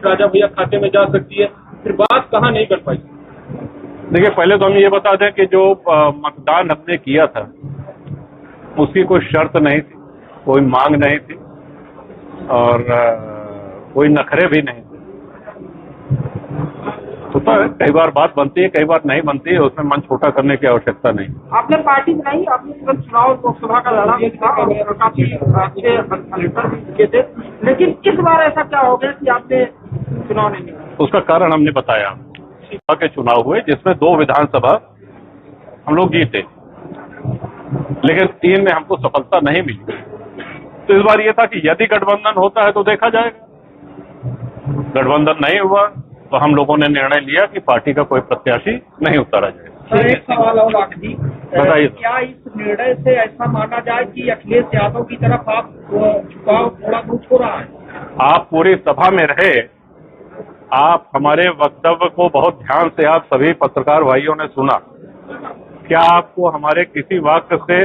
Seat राजा भैया खाते में जा सकती है, फिर बात कहाँ नहीं कर पाई। देखिए, पहले तो हम ये बता दें कि जो मतदान हमने किया था उसकी कोई शर्त नहीं थी, कोई मांग नहीं थी और कोई नखरे भी नहीं थे। तो कई बार बात बनती है, कई बार नहीं बनती है, उसमें मन छोटा करने की आवश्यकता नहीं। आपने पार्टी बनाई, आपने तुरंत चुनाव लोकसभा का लड़ा भी था और काफी अच्छे अल्टर भी किए थे, लेकिन इस बार ऐसा क्या हो गया कि आपने चुनाव नहीं निकाला? उसका कारण हमने बताया। सभा के चुनाव हुए जिसमें 2 विधानसभा हम लोग जीते, लेकिन 3 में हमको सफलता नहीं मिली। तो इस बार ये था कि यदि गठबंधन होता है तो देखा जाएगा। गठबंधन नहीं हुआ तो हम लोगों ने निर्णय लिया कि पार्टी का कोई प्रत्याशी नहीं उतारा जाए। सर, एक सवाल और आखिरी, बताइए। क्या इस निर्णय से ऐसा माना जाए कि अखिलेश यादव की तरफ आप झुकाव थोड़ा बहुत हो रहा है? आप पूरी सभा में रहे, आप हमारे वक्तव्य को बहुत ध्यान से आप सभी पत्रकार भाइयों ने सुना। क्या आपको हमारे किसी वाक्य से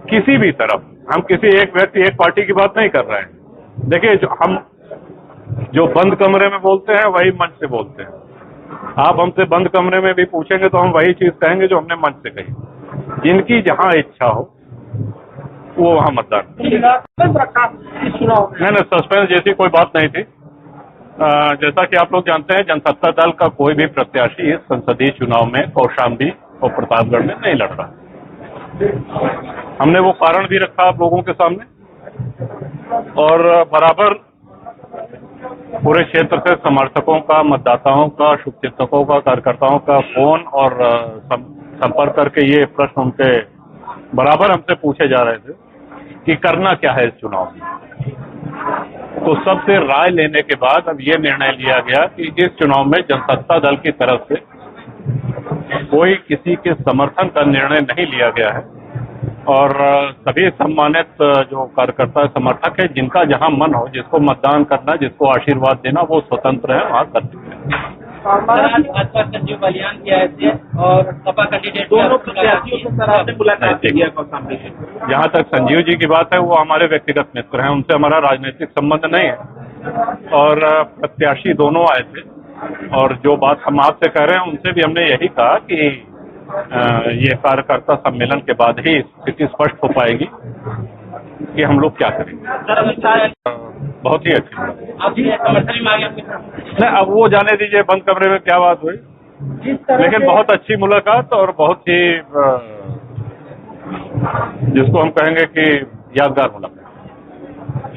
किसी भी तरफ, हम किसी एक व्यक्ति एक पार्टी की बात नहीं कर रहे हैं। देखिए, हम जो बंद कमरे में बोलते हैं वही मंच से बोलते हैं। आप हमसे बंद कमरे में भी पूछेंगे तो हम वही चीज कहेंगे जो हमने मंच से कही। जिनकी जहां इच्छा हो वो वहां मतदान। नहीं, सस्पेंस जैसी कोई बात नहीं थी। जैसा कि आप लोग जानते हैं, जनसत्ता दल का कोई भी प्रत्याशी इस संसदीय चुनाव में कौशाम्बी और प्रतापगढ़ में नहीं लड़ रहा। हमने वो कारण भी रखा आप लोगों के सामने और बराबर पूरे क्षेत्र से समर्थकों का, मतदाताओं का, शुभचिंतकों का, कार्यकर्ताओं का फोन और संपर्क करके ये प्रश्न उनके बराबर हमसे पूछे जा रहे थे कि करना क्या है इस चुनाव में। तो सबसे राय लेने के बाद अब ये निर्णय लिया गया कि इस चुनाव में जनसत्ता दल की तरफ से कोई किसी के समर्थन का निर्णय नहीं लिया गया है और सभी सम्मानित जो कार्यकर्ता समर्थक है, जिनका जहां मन हो, जिसको मतदान करना, जिसको आशीर्वाद देना, वो स्वतंत्र है, वहां कर सकते हैं। भाजपा संजीव बलियान की हैसियत और सपा कैंडिडेट दोनों प्रत्याशियों से सर आपने मुलाकात किया कौशाम्बी से? जहां तक संजीव जी की बात है, वो हमारे व्यक्तिगत मित्र हैं, उनसे हमारा राजनीतिक संबंध नहीं है और प्रत्याशी दोनों आए थे और जो बात हम आपसे कह रहे हैं उनसे भी हमने यही कहा कि ये कार्यकर्ता सम्मेलन के बाद ही स्थिति स्पष्ट हो पाएगी कि हम लोग क्या करेंगे। बहुत ही अच्छी नहीं, अब वो जाने दीजिए बंद कमरे में क्या बात हुई, लेकिन बहुत अच्छी मुलाकात और बहुत ही जिसको हम कहेंगे कि यादगार मुलाकात।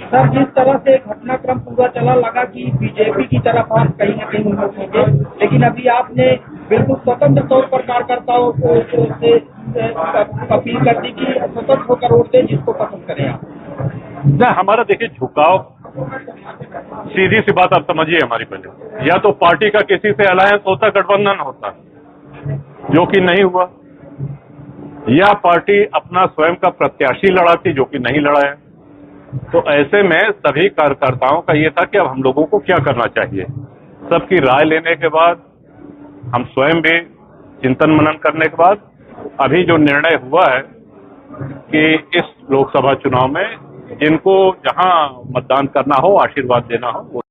सर, जिस तरह से घटनाक्रम पूरा चला, लगा कि बीजेपी की तरफ आप कहीं न कहीं होंगे, लेकिन अभी आपने बिल्कुल स्वतंत्र तौर पर कार्यकर्ताओं को अपील कर दी कि स्वतंत्र होकर वोट दें जिसको पसंद करें आप। नहीं, हमारा देखिए झुकाव, सीधी सी बात आप समझिए हमारी। पहले या तो पार्टी का किसी से अलायंस होता, गठबंधन होता, जो कि नहीं हुआ, या पार्टी अपना स्वयं का प्रत्याशी लड़ाती, जो कि नहीं लड़ाया। तो ऐसे में सभी कार्यकर्ताओं का ये था कि अब हम लोगों को क्या करना चाहिए। सबकी राय लेने के बाद, हम स्वयं भी चिंतन मनन करने के बाद अभी जो निर्णय हुआ है कि इस लोकसभा चुनाव में जिनको जहां मतदान करना हो, आशीर्वाद देना हो, वो